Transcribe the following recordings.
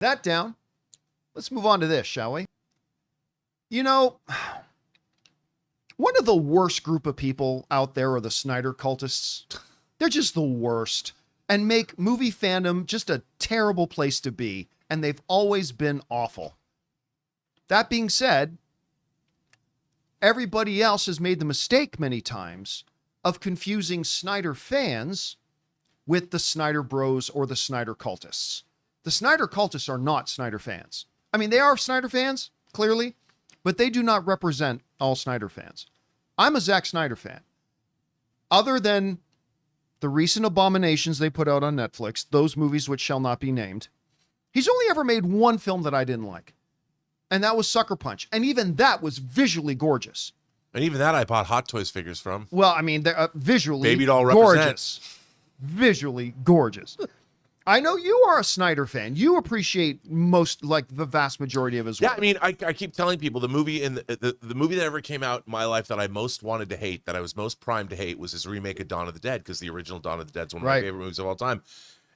That down. Let's move on to this, shall we? You know, one of the worst group of people out there are the Snyder cultists. They're just the worst and make movie fandom just a terrible place to be. And they've always been awful. That being said, everybody else has made the mistake many times of confusing Snyder fans with the Snyder bros or the Snyder cultists. The Snyder cultists are not Snyder fans. I mean, they are Snyder fans, clearly, but they do not represent all Snyder fans. I'm a Zack Snyder fan. Other than the recent abominations they put out on Netflix, those movies which shall not be named, he's only ever made one film that I didn't like, and that was Sucker Punch. And even that was visually gorgeous. And even that I bought Hot Toys figures from. Well, I mean, they're visually Baby doll gorgeous. represents. Visually gorgeous. I know you are a Snyder fan. You appreciate the vast majority of his work. Yeah, I mean, I keep telling people the movie the movie that ever came out in my life that I most wanted to hate, that I was most primed to hate, was his remake of Dawn of the Dead, because the original Dawn of the Dead is one of my favorite movies of all time.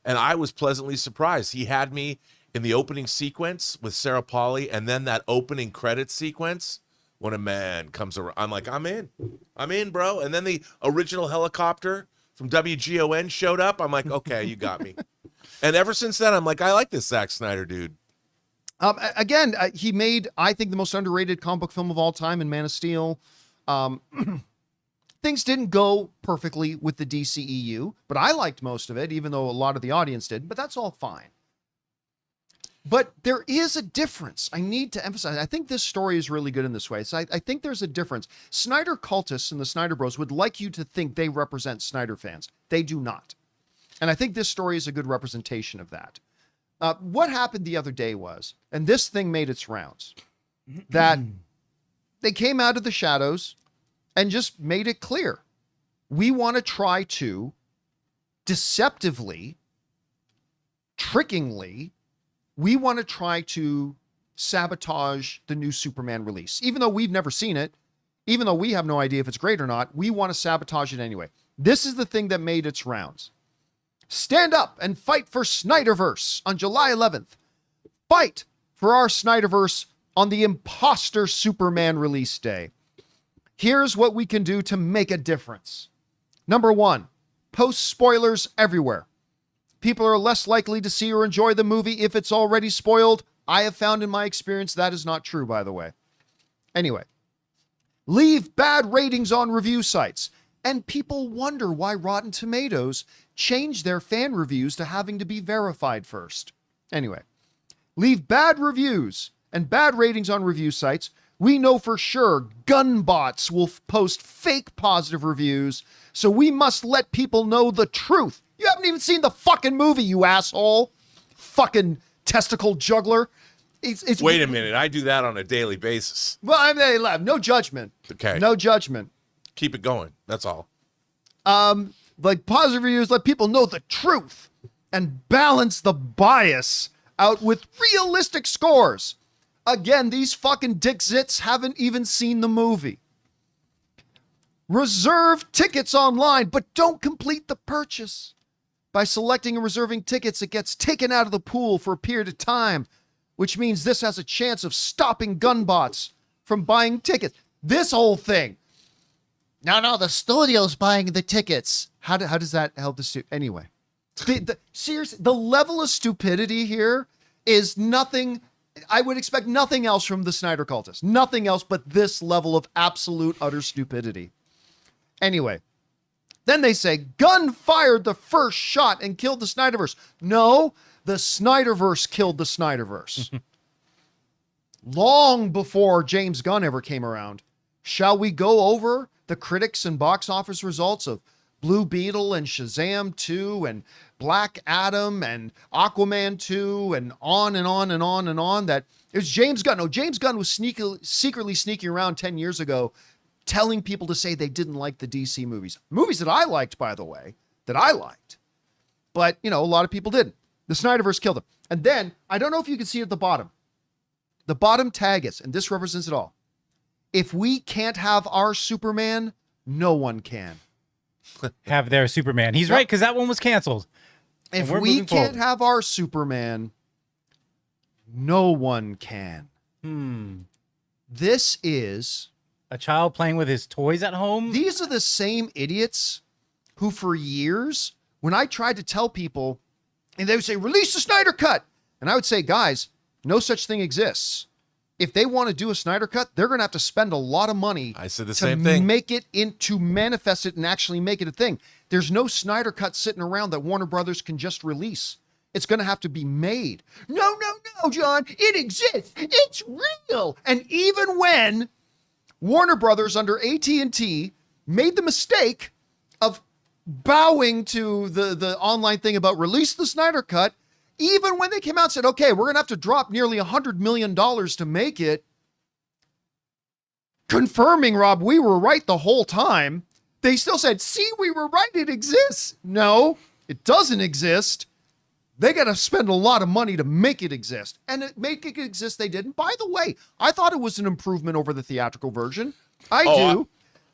And I was pleasantly surprised. He had me in the opening sequence with Sarah Polley, and then that opening credits sequence when a man comes around. I'm like, I'm in, bro. And then the original helicopter from WGON showed up. I'm like, okay, you got me. And ever since then, I'm like, I like this Zack Snyder dude. Again, he made, I think, the most underrated comic book film of all time in Man of Steel. Things didn't go perfectly with the DCEU, but I liked most of it, even though a lot of the audience did, but that's all fine. But there is a difference. I need to emphasize. I think this story is really good in this way. So I think there's a difference. Snyder cultists and the Snyder Bros would like you to think they represent Snyder fans. They do not. And I think this story is a good representation of that. What happened the other day was, and this thing made its rounds, that they came out of the shadows and just made it clear. We want to try to deceptively, trickingly, we want to try to sabotage the new Superman release. Even though we've never seen it, even though we have no idea if it's great or not, we want to sabotage it anyway. This is the thing that made its rounds. Stand up and fight for Snyderverse on July 11th. Fight for our Snyderverse on the imposter Superman release day. Here's what we can do to make a difference. Number 1, post spoilers everywhere. People are less likely to see or enjoy the movie if it's already spoiled. I have found in my experience that is not true, by the way. Anyway, leave bad ratings on review sites. And people wonder why Rotten Tomatoes changed their fan reviews to having to be verified first. Anyway, leave bad reviews and bad ratings on review sites. We know for sure gun bots will post fake positive reviews, so we must let people know the truth. You haven't even seen the fucking movie, you asshole. Fucking testicle juggler. It's Wait a minute. I do that on a daily basis. Well, I mean, no judgment. Okay. No judgment. Keep it going. That's all. Like positive reviews, let people know the truth and balance the bias out with realistic scores. Again, these fucking dick zits haven't even seen the movie. Reserve tickets online, but don't complete the purchase. By selecting and reserving tickets, it gets taken out of the pool for a period of time, which means this has a chance of stopping gun bots from buying tickets. This whole thing. No, the studio's buying the tickets. How does that help the student? Anyway, seriously, the level of stupidity here is nothing. I would expect nothing else from the Snyder cultists. Nothing else but this level of absolute, utter stupidity. Anyway, then they say, Gunn fired the first shot and killed the Snyderverse. No, the Snyderverse killed the Snyderverse. Long before James Gunn ever came around. Shall we go over the critics and box office results of Blue Beetle and Shazam 2 and Black Adam and Aquaman 2 and on and on and on and on? That it was James Gunn. No, James Gunn was secretly sneaking around 10 years ago telling people to say they didn't like the DC movies. Movies that I liked, by the way, that I liked. But, you know, a lot of people didn't. The Snyderverse killed them. And then, I don't know if you can see at the bottom. The bottom tag is, and this represents it all. If we can't have our Superman, no one can. Have their Superman. He's right, because that one was canceled. If we can't have our Superman, no one can. This is a child playing with his toys at home. These are the same idiots who for years, when I tried to tell people, and they would say, release the Snyder Cut. And I would say, guys, no such thing exists. If they want to do a Snyder Cut, they're going to have to spend a lot of money I said the same thing. Make it to manifest it and actually make it a thing. There's no Snyder Cut sitting around that Warner Brothers can just release. It's going to have to be made. No, John, it exists. It's real. And even when Warner Brothers under AT&T made the mistake of bowing to the online thing about release the Snyder Cut, even when they came out and said, okay, we're going to have to drop nearly $100 million to make it, confirming, Rob, we were right the whole time, they still said, see, we were right, it exists. No, it doesn't exist. They got to spend a lot of money to make it exist. And make it exist, they didn't. By the way, I thought it was an improvement over the theatrical version. I do.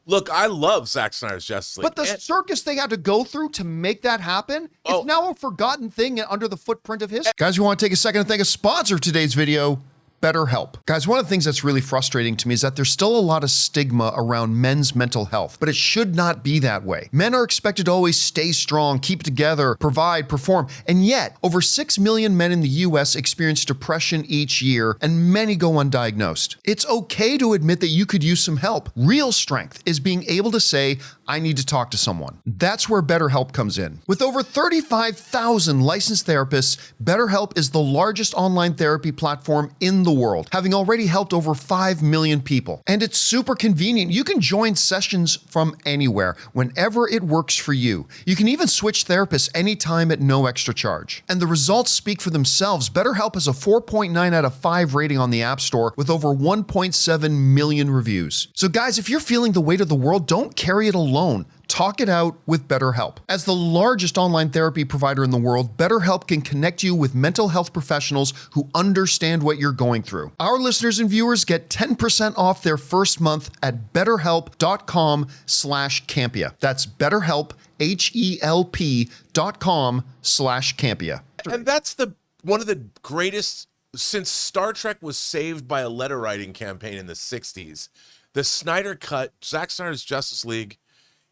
Look, I love Zack Snyder's Justice League. But the circus they had to go through to make that happen, it's now a forgotten thing under the footprint of history. Guys, we want to take a second to thank a sponsor of today's video, BetterHelp. Guys, one of the things that's really frustrating to me is that there's still a lot of stigma around men's mental health, but it should not be that way. Men are expected to always stay strong, keep it together, provide, perform, and yet over 6 million men in the US experience depression each year, and many go undiagnosed. It's okay to admit that you could use some help. Real strength is being able to say, I need to talk to someone. That's where BetterHelp comes in. With over 35,000 licensed therapists, BetterHelp is the largest online therapy platform in the world, having already helped over 5 million people. And it's super convenient. You can join sessions from anywhere, whenever it works for you. You can even switch therapists anytime at no extra charge. And the results speak for themselves. BetterHelp has a 4.9 out of 5 rating on the App Store with over 1.7 million reviews. So guys, if you're feeling the weight of the world, don't carry it alone. Talk it out with BetterHelp. As the largest online therapy provider in the world, BetterHelp can connect you with mental health professionals who understand what you're going through. Our listeners and viewers get 10% off their first month at betterhelp.com/Campea. That's BetterHelp, HELP.com/Campea. And that's one of the greatest, since Star Trek was saved by a letter writing campaign in the 60s, the Snyder Cut, Zack Snyder's Justice League,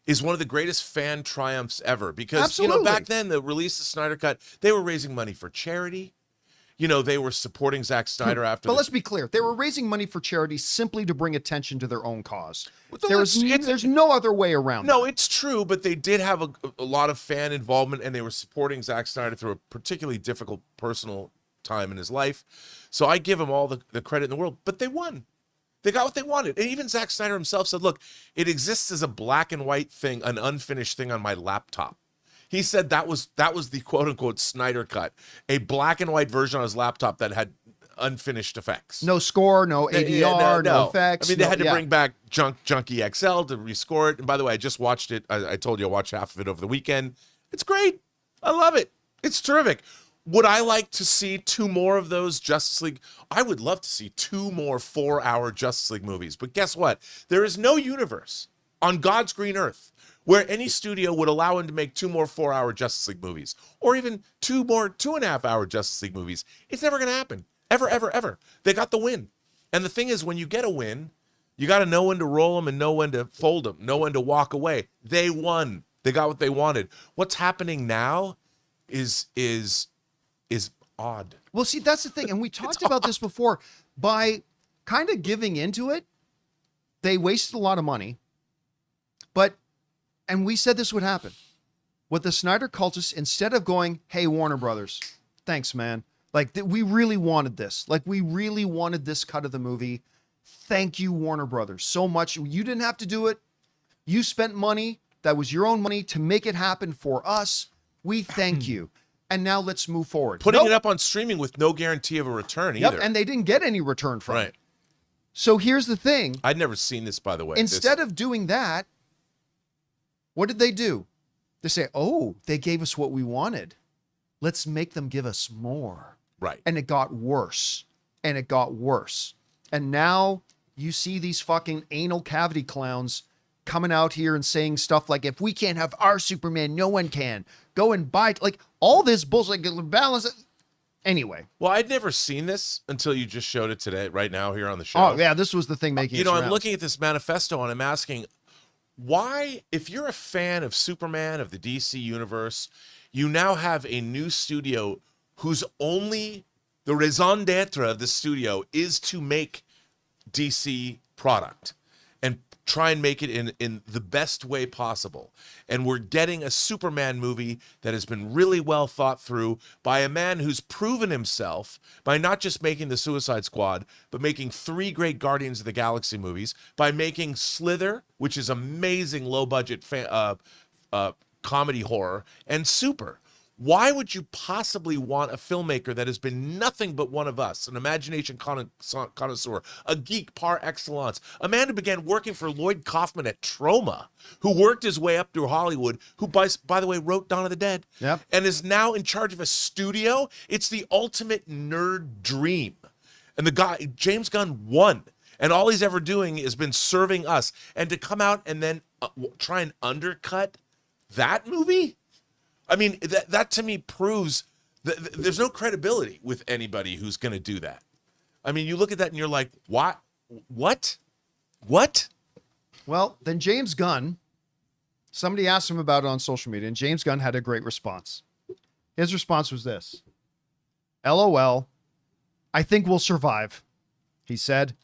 is one of the greatest fan triumphs ever. Because, Absolutely. back then, the release of Snyder Cut, they were raising money for charity. They were supporting Zack Snyder after. But let's be clear. They were raising money for charity simply to bring attention to their own cause. Well, There's no other way around No, that. it's true, but they did have a lot of fan involvement, and they were supporting Zack Snyder through a particularly difficult personal time in his life. So I give them all the credit in the world, but they won. They got what they wanted. And even Zack Snyder himself said, look, it exists as a black and white thing, an unfinished thing on my laptop. He said that was the quote-unquote Snyder Cut, a black and white version on his laptop that had unfinished effects. No score, no ADR, no effects. I mean, they had to bring back Junkie XL to rescore it. And by the way, I just watched it. I told you I watched half of it over the weekend. It's great. I love it. It's terrific. Would I like to see 2 more of those Justice League? I would love to see 2 more 4-hour Justice League movies. But guess what? There is no universe on God's green earth where any studio would allow him to make 2 more 4-hour Justice League movies, or even 2 more 2.5-hour Justice League movies. It's never going to happen. Ever, ever, ever. They got the win. And the thing is, when you get a win, you got to know when to roll them and know when to fold them, know when to walk away. They won. They got what they wanted. What's happening now is odd. Well, see, that's the thing. And we talked about this before. By kind of giving into it, they wasted a lot of money. And we said this would happen. With the Snyder cultists, instead of going, hey, Warner Brothers, thanks, man. Like, we really wanted this. Like, we really wanted this cut of the movie. Thank you, Warner Brothers, so much. You didn't have to do it. You spent money. That was your own money to make it happen for us. We thank you. And now let's move forward. Putting it up on streaming with no guarantee of a return either. Yep, and they didn't get any return from it. So here's the thing. I'd never seen this, by the way. Instead of doing that, what did they do? They say, oh, they gave us what we wanted. Let's make them give us more. Right. And it got worse. And it got worse. And now you see these fucking anal cavity clowns coming out here and saying stuff like, if we can't have our Superman, no one can. Go and buy, like, all this bullshit, like, balance. Anyway. Well, I'd never seen this until you just showed it today, right now, here on the show. Oh, yeah, this was the thing making You its know, I'm rounds. looking at this manifesto and I'm asking, why, if you're a fan of Superman, of the DC universe, you now have a new studio whose only, the raison d'etre of the studio is to make DC product and try and make it in the best way possible. And we're getting a Superman movie that has been really well thought through by a man who's proven himself by not just making the Suicide Squad, but making 3 great Guardians of the Galaxy movies, by making Slither, which is amazing low-budget comedy horror, and Super. Why would you possibly want a filmmaker that has been nothing but one of us, an imagination connoisseur, a geek par excellence, a man who began working for Lloyd Kaufman at Troma, who worked his way up through Hollywood, who, by the way, wrote Dawn of the Dead, Yep. and is now in charge of a studio? It's the ultimate nerd dream. And the guy, James Gunn, won. And all he's ever doing has been serving us. And to come out and then try and undercut that movie? I mean, that to me proves that there's no credibility with anybody who's going to do that. I mean, you look at that and you're like, what? Well, then James Gunn, somebody asked him about it on social media, and James Gunn had a great response. His response was this: LOL, I think we'll survive. He said,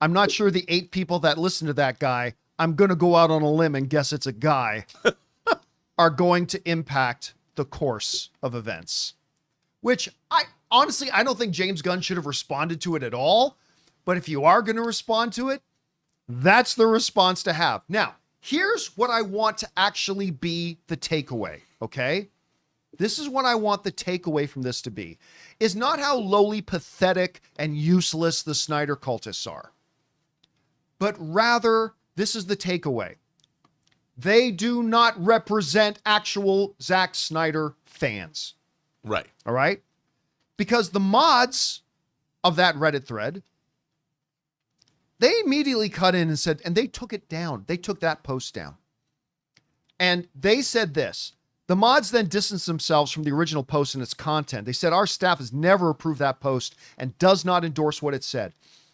I'm not sure the 8 people that listen to that guy, I'm going to go out on a limb and guess it's a guy, are going to impact the course of events. Which I don't think James Gunn should have responded to it at all. But if you are going to respond to it, that's the response to have. Now, here's what I want to actually be the takeaway, okay? This is what I want the takeaway from this to be, is not how lowly, pathetic, and useless the Snyder cultists are, but rather, this is the takeaway. They do not represent actual Zack Snyder fans. Right. All right? Because the mods of that Reddit thread, they immediately cut in and said, and they took it down. They took that post down. And they said this: the mods then distanced themselves from the original post and its content. They said, our staff has never approved that post and does not endorse what it said.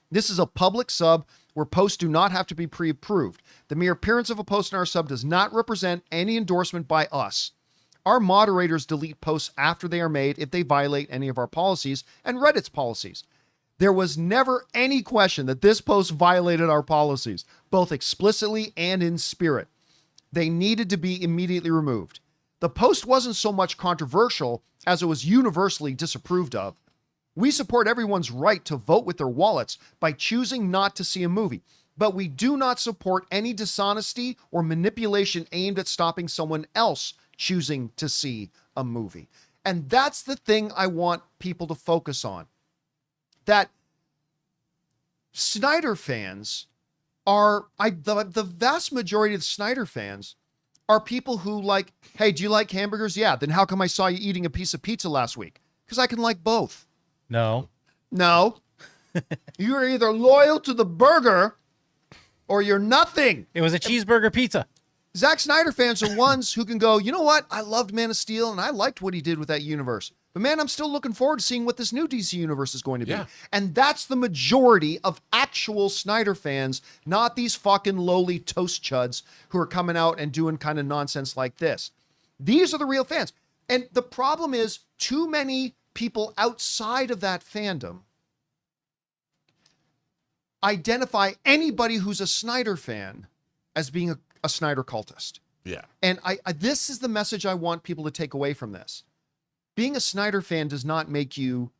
This is a public sub where posts do not have to be pre-approved. The mere appearance of a post in our sub does not represent any endorsement by us. Our moderators delete posts after they are made if they violate any of our policies and Reddit's policies. There was never any question that this post violated our policies, both explicitly and in spirit. They needed to be immediately removed. The post wasn't so much controversial as it was universally disapproved of. We support everyone's right to vote with their wallets by choosing not to see a movie, but we do not support any dishonesty or manipulation aimed at stopping someone else choosing to see a movie. And that's the thing I want people to focus on. That Snyder fans are, the vast majority of the Snyder fans are people who like, hey, do you like hamburgers? Yeah. Then how come I saw you eating a piece of pizza last week? Because I can like both. No. You're either loyal to the burger or you're nothing. It was a cheeseburger pizza. Zack Snyder fans are ones who can go, you know what? I loved Man of Steel and I liked what he did with that universe. But man, I'm still looking forward to seeing what this new DC universe is going to be. Yeah. And that's the majority of actual Snyder fans, not these fucking lowly toast chuds who are coming out and doing kind of nonsense like this. These are the real fans. And the problem is too many people outside of that fandom identify anybody who's a Snyder fan as being a Snyder cultist. Yeah. And I this is the message I want people to take away from this. Being a Snyder fan does not make you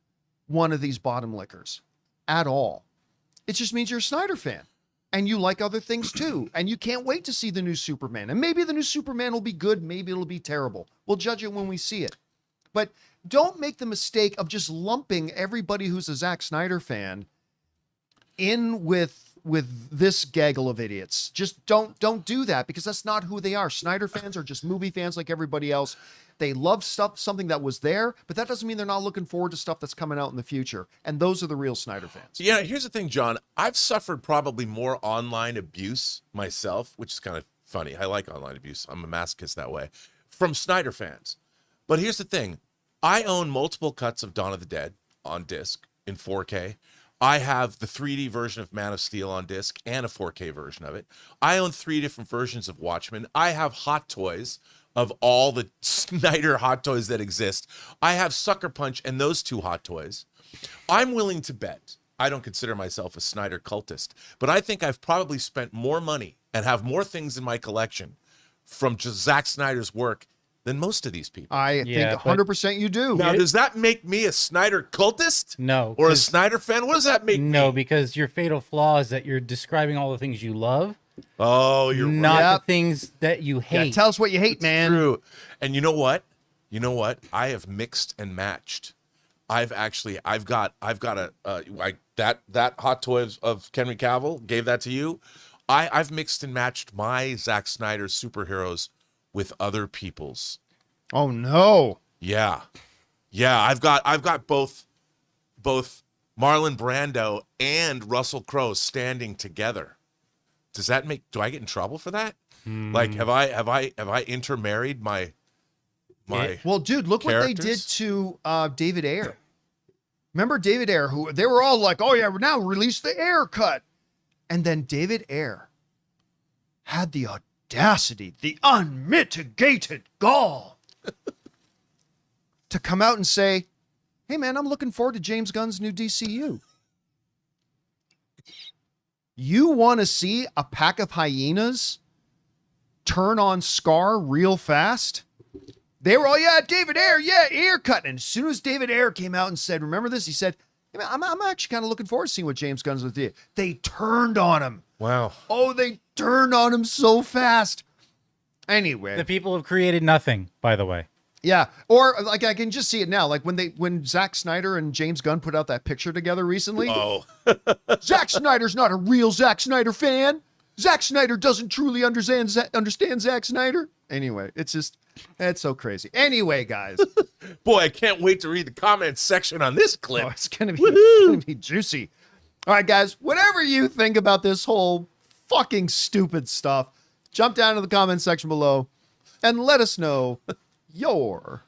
one of these bottom lickers at all. It just means you're a Snyder fan and you like other things too. And you can't wait to see the new Superman. And maybe the new Superman will be good. Maybe it'll be terrible. We'll judge it when we see it. But don't make the mistake of just lumping everybody who's a Zack Snyder fan in with this gaggle of idiots. Just don't do that, because that's not who they are. Snyder fans are just movie fans like everybody else. They love something that was there, but that doesn't mean they're not looking forward to stuff that's coming out in the future. And those are the real Snyder fans. Yeah, here's the thing, John. I've suffered probably more online abuse myself, which is kind of funny. I like online abuse. I'm a masochist that way, from Snyder fans. But here's the thing. I own multiple cuts of Dawn of the Dead on disc in 4K. I have the 3D version of Man of Steel on disc and a 4K version of it. I own 3 different versions of Watchmen. I have hot toys of all the Snyder hot toys that exist. I have Sucker Punch and those 2 hot toys. I'm willing to bet, I don't consider myself a Snyder cultist, but I think I've probably spent more money and have more things in my collection from just Zack Snyder's work than most of these people. I think 100% you do. Now, does that make me a Snyder cultist? No. Or a Snyder fan? What does that make me? No, because your fatal flaw is that you're describing all the things you love, Oh, you're not right. the things that you hate. Yeah, tell us what you hate, man. True. And you know what? I have mixed and matched. I've got that hot toy of Henry Cavill, gave that to you. I've mixed and matched my Zack Snyder superheroes with other people's. Oh no. Yeah. I've got both Marlon Brando and Russell Crowe standing together. Do I get in trouble for that? Like, have I intermarried my Well, dude, look what they did to David Ayer. Remember David Ayer, who they were all like, oh yeah, now release the Ayer cut. And then David Ayer had the audacity, the unmitigated gall to come out and say, hey man, I'm looking forward to James Gunn's new DCU. You want to see a pack of hyenas turn on Scar real fast? They were all, yeah, David Ayer, yeah, Ayer cut. And as soon as David Ayer came out and said, remember this? He said, hey, man, I'm actually kind of looking forward to seeing what James Gunn's with you. They turned on him. Wow. Oh, they turned on him so fast. Anyway. The people have created nothing, by the way. Yeah. Or like I can just see it now. Like when Zack Snyder and James Gunn put out that picture together recently. Oh. Zack Snyder's not a real Zack Snyder fan. Zack Snyder doesn't truly understand Zack Snyder. Anyway, it's so crazy. Anyway, guys. Boy, I can't wait to read the comments section on this clip. Oh, it's gonna be juicy. All right, guys, whatever you think about this whole fucking stupid stuff, jump down to the comment section below and let us know your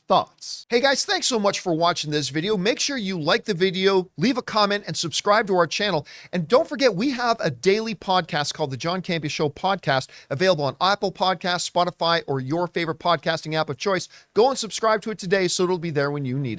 thoughts. Hey guys, thanks so much for watching this video. Make sure you like the video, leave a comment, and subscribe to our channel. And don't forget, we have a daily podcast called the John Campea Show podcast, available on Apple Podcasts, Spotify, or your favorite podcasting app of choice. Go and subscribe to it today so it'll be there when you need it.